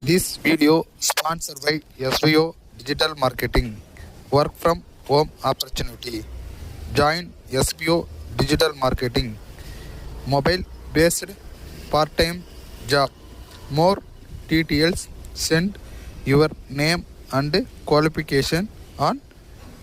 This video sponsored by SVO Digital Marketing. Work from home opportunity. Join SVO Digital Marketing. Mobile based part-time job. More details, send your name and qualification on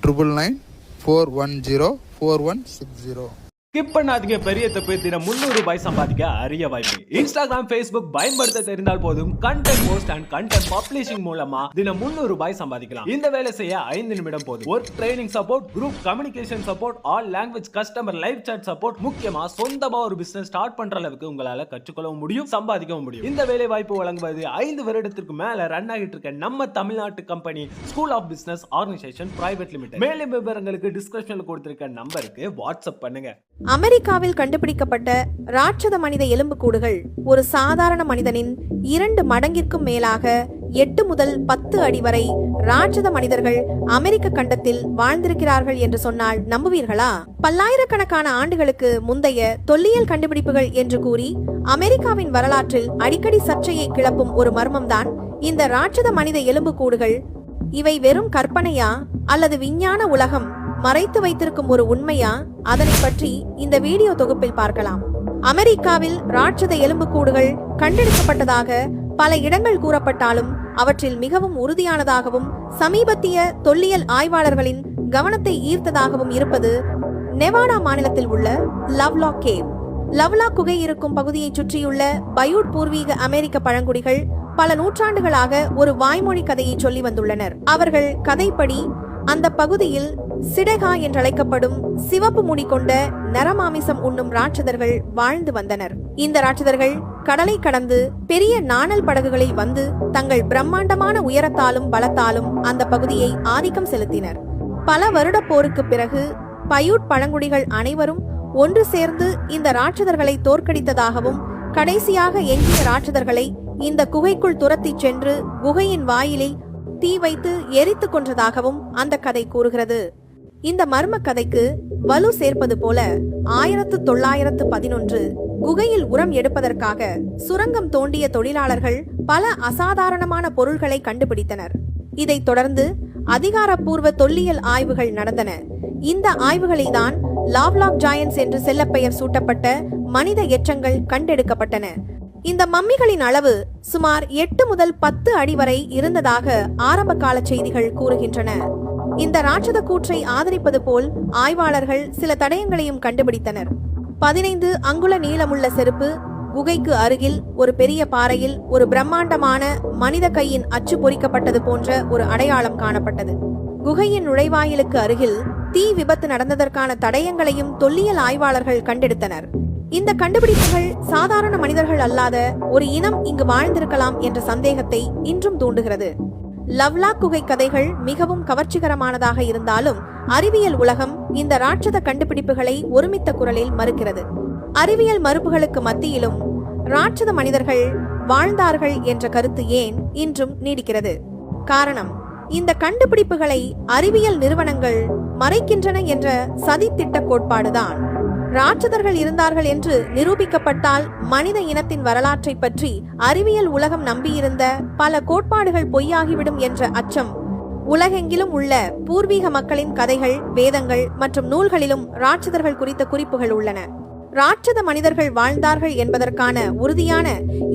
999-410-4160. Skip பண்ணாதீங்க. பெரிய தப்பு. தினம் 300 ரூபாய் சம்பாதிக்க அரிய வாய்ப்பு. Instagram, Facebook பயன்படுத்த தெரிந்தால் போதும் content post and content publishing மூலமா தினம் 300 ரூபாய் சம்பாதிக்கலாம். இந்த வேலை செய்ய 5 நிமிடம் போதும். Work training support, group communication support, all language customer live chat support, முக்கியமா சொந்தமா ஒரு பிசினஸ் ஸ்டார்ட் பண்ற அளவுக்கு உங்களால கற்றுக்கொள்ளவும் முடியும், சம்பாதிக்கவும் முடியும். இந்த வேலை வாய்ப்பு வழங்குவது 5 வருடத்திற்கு மேல ரன் ஆகிட்டு இருக்க நம்ம தமிழ்நாட்டு company school of business organisation private limited. மேலும் விவரங்களுக்கு டிஸ்கிரிப்ஷன்ல கொடுத்திருக்க நம்பருக்கு வாட்ஸ்அப் பண்ணுங்க. அமெரிக்காவில் கண்டுபிடிக்கப்பட்ட ராட்சத மனித எலும்புக்கூடுகள் ஒரு சாதாரண மனிதனின் 2 மடங்கிற்கும் மேலாக 8 முதல் 10 அடி வரை ராட்சத மனிதர்கள் அமெரிக்க கண்டத்தில் வாழ்ந்திருக்கிறார்கள் என்று சொன்னால் நம்புவீர்களா? பல்லாயிரக்கணக்கான ஆண்டுகளுக்கு முந்தைய தொல்லியல் கண்டுபிடிப்புகள் என்று கூறி அமெரிக்காவின் வரலாற்றில் அடிக்கடி சர்ச்சையை கிளப்பும் ஒரு மர்மம்தான் இந்த ராட்சத மனித எலும்புக்கூடுகள். இவை வெறும் கற்பனையா அல்லது விஞ்ஞான உலகம் மறைத்து வைத்திருக்கும் ஒரு உண்மையா? அதனை பற்றி இந்த வீடியோ தொகுப்பில் பார்க்கலாம். அமெரிக்காவில் ராட்சத எலும்புக்கூடுகள் கண்டெடுக்கப்பட்டதாக பல இடங்கள் கூறப்பட்டாலும் அவற்றில் மிகவும் உறுதியானதாகவும் சமீபத்திய தொல்லியல் ஆய்வாளர்களின் கவனத்தை ஈர்த்ததாகவும் இருப்பது நெவாடா மாநிலத்தில் உள்ள லவ்லாக் கேவ். லவ்லாக் குகை இருக்கும் பகுதியை சுற்றியுள்ள பயூட் பூர்வீக அமெரிக்க பழங்குடிகள் பல நூற்றாண்டுகளாக ஒரு வாய்மொழி கதையை சொல்லி வந்துள்ளனர். அவர்கள் கதைப்படி அந்த பகுதியில் சிடகா என்றழைக்கப்படும் சிவப்பு முடி கொண்ட நரமாமிசம் உண்ணும் ராட்சதர்கள் வாழ்ந்து வந்தனர். இந்த ராட்சதர்கள் கடலை கடந்து பெரிய நாணல் படகுகளில் வந்து தங்கள் பிரம்மாண்டமான உயரத்தாலும் பலத்தாலும் அந்த பகுதியை ஆதிக்கம் செலுத்தினர். பல வருட போருக்கு பிறகு பயூட் பழங்குடிகள் அனைவரும் ஒன்று சேர்ந்து இந்த ராட்சதர்களை தோற்கடித்ததாகவும் கடைசியாக எஞ்சிய ராட்சதர்களை இந்த குகைக்குள் துரத்தி சென்று குகையின் வாயிலில் தீ வைத்து எரித்து கொன்றதாகவும் அந்த கதை கூறுகிறது. இந்த மர்ம கதைக்கு வலு சேர்ப்பது போல 1911 குகையில் உரம் எடுப்பதற்காக சுரங்கம் தோண்டிய தொழிலாளர்கள் பல அசாதாரணமான பொருள்களை கண்டுபிடித்தனர். இதைத் தொடர்ந்து அதிகாரப்பூர்வ தொல்லியல் ஆய்வுகள் நடந்தன. இந்த ஆய்வுகளில் தான் லாவ்லாக் ஜாயன்ட்ஸ் என்று செல்லப்பெயர் சூட்டப்பட்ட மனித எச்சங்கள் கண்டெடுக்கப்பட்டன. இந்த மம்மிகளின் அளவு சுமார் 8 முதல் 10 அடி வரை இருந்ததாக ஆரம்ப கால செய்திகள் கூறுகின்றன. இந்த ராட்சத கூற்றை ஆதரிப்பது போல் ஆய்வாளர்கள் சில தடயங்களையும் கண்டுபிடித்தனர். 15 அங்குல நீளமுள்ள செருப்பு, குகைக்கு அருகில் ஒரு பெரிய பாறையில் ஒரு பிரம்மாண்டமான மனித கையின் அச்சு பொறிக்கப்பட்டது போன்ற ஒரு அடையாளம் காணப்பட்டது. குகையின் நுழைவாயிலுக்கு அருகில் தீ விபத்து நடந்ததற்கான தடயங்களையும் தொல்லியல் ஆய்வாளர்கள் கண்டெடுத்தனர். இந்த கண்டுபிடிப்புகள் சாதாரண மனிதர்கள் அல்லாத ஒரு இனம் இங்கு வாழ்ந்திருக்கலாம் என்ற சந்தேகத்தை இன்றும் தூண்டுகிறது. லவ்லாக் குகை கதைகள் மிகவும் கவர்ச்சிகரமானதாக இருந்தாலும் அறிவியல் உலகம் இந்த ராட்சத கண்டுபிடிப்புகளை ஒருமித்த குரலில் மறுக்கிறது. அறிவியல் மறுப்புகளுக்கு மத்தியிலும் ராட்சத மனிதர்கள் வாழ்ந்தார்கள் என்ற கருத்து ஏன் இன்றும் நீடிக்கிறது? காரணம், இந்த கண்டுபிடிப்புகளை அறிவியல் நிறுவனங்கள் மறைக்கின்றன என்ற சதித்திட்ட கோட்பாடுதான். ராட்சதர்கள் இருந்தார்கள் என்று நிரூபிக்கப்பட்டால் மனித இனத்தின் வரலாற்றை பற்றி அறிவியல் உலகம் நம்பியிருந்த பல கோட்பாடுகள் பொய்யாகிவிடும் என்ற அச்சம். உலகெங்கிலும் உள்ள பூர்வீக மக்களின் கதைகள், வேதங்கள் மற்றும் நூல்களிலும் ராட்சதர்கள் குறித்த குறிப்புகள் உள்ளன. ராட்சத மனிதர்கள் வாழ்ந்தார்கள் என்பதற்கான உறுதியான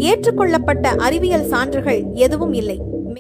ஏற்றுக்கொள்ளப்பட்ட அறிவியல் சான்றுகள் எதுவும் இல்லை.